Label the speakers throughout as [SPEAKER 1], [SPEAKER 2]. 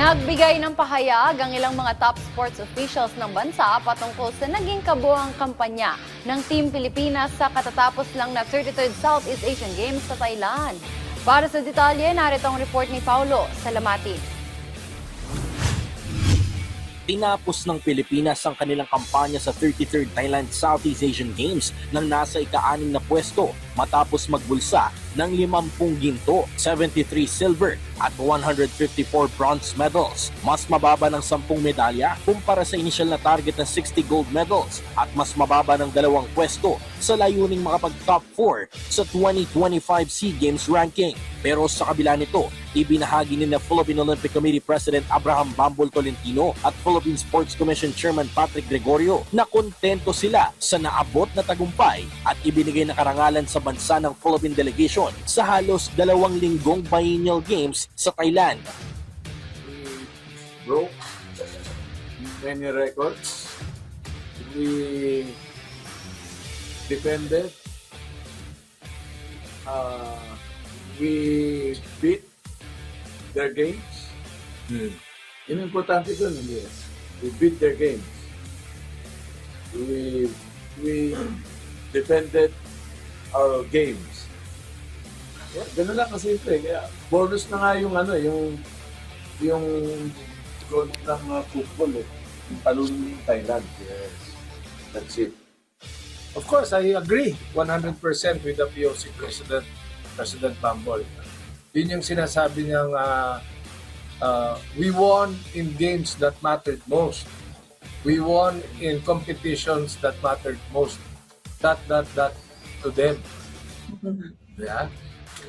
[SPEAKER 1] Nagbigay ng pahayag ang ilang mga top sports officials ng bansa patungkol sa naging kabuuang kampanya ng Team Pilipinas sa katatapos lang na 33rd Southeast Asian Games sa Thailand. Para sa detalye, narito ang report ni Paulo Salamatin.
[SPEAKER 2] Tinapos ng Pilipinas ang kanilang kampanya sa 33rd Thailand Southeast Asian Games nang nasa ika-6 na pwesto matapos magbulsa ng 50 ginto, 73 silver at 154 bronze medals. Mas mababa ng 10 medalya kumpara sa inisyal na target na 60 gold medals at mas mababa ng 2 pwesto sa layuning makapag-top 4 sa 2025 SEA Games ranking. Pero sa kabila nito, ibinahagi ni Philippine Olympic Committee President Abraham Bambol Tolentino at Philippine Sports Commission Chairman Patrick Gregorio na kontento sila sa naabot na tagumpay at ibinigay na karangalan sa bansa ng Philippine delegation sa halos 2 linggong biennial games sa Thailand.
[SPEAKER 3] We broke many records. We defended. We beat their games. Yun ang importante dun, yes. We beat their games. We defended our games. Yeah, ganun lang kasimple. Kaya bonus na nga yung yung goal ng football yung talon ng Thailand. Yes. That's it.
[SPEAKER 4] Of course, I agree 100% with the POC President Bambol. Yun yung sinasabi niyang we won in games that mattered most. We won in competitions that mattered most. That to them. Yeah.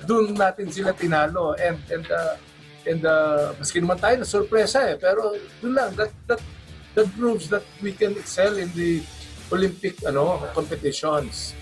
[SPEAKER 4] Doon natin sila tinalo and maski naman tayo na sorpresa pero doon lang that proves that we can excel in the Olympic competitions.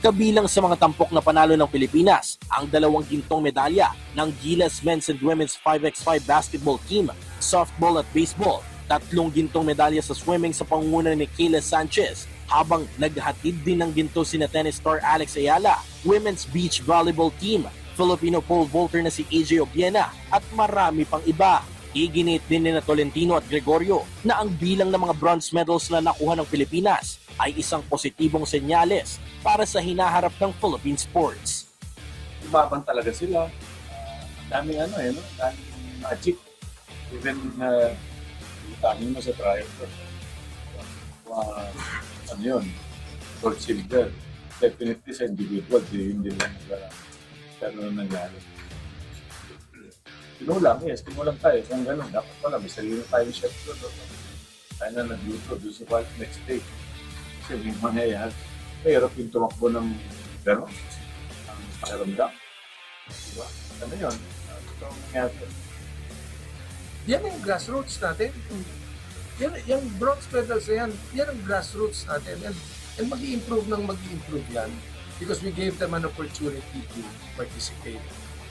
[SPEAKER 2] Kabilang sa mga tampok na panalo ng Pilipinas, ang 2 gintong medalya ng Gilas Men's and Women's 5x5 basketball team, softball at baseball, 3 gintong medalya sa swimming sa pangunguna ni Kayla Sanchez, habang naghatid din ng ginto sina tennis star Alex Ayala, women's beach volleyball team, Filipino pole vaulter na si AJ Obiena at marami pang iba. Iginit din ni Tolentino at Gregorio na ang bilang ng mga bronze medals na nakuha ng Pilipinas ay isang positibong senyales para sa hinaharap ng Philippine sports.
[SPEAKER 3] Lumaban talaga sila. Daming daming magic. Even daming mo sa trial. Yun, gold silver. Definitely sa individual, hindi lang pero nangyari. Tinulang tayo. Kung gano'n, dapat pala, may sarili tayo chef doon. Tayo na nagluto doon sa next day. Kasi may mangyayari. Mahirap yung tumakbo ng gano'n. Ang pakiramdam. Diba? Ano yun? Ito ang nangyari.
[SPEAKER 4] Yan ang grassroots natin. Yung bronze medals na yan ang grassroots natin. And mag-i-improve yan because we gave them an opportunity to participate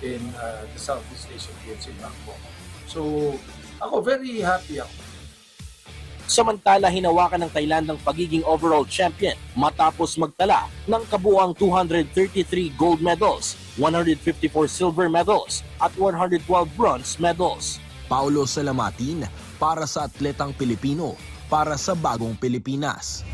[SPEAKER 4] in the Southeast Asian Games in Bangkok. So, ako very happy ako.
[SPEAKER 2] Samantala, hinawakan ng Thailand ang pagiging overall champion matapos magtala ng kabuuang 233 gold medals, 154 silver medals at 112 bronze medals.
[SPEAKER 5] Paulo Salamatin para sa Atletang Pilipino, para sa Bagong Pilipinas.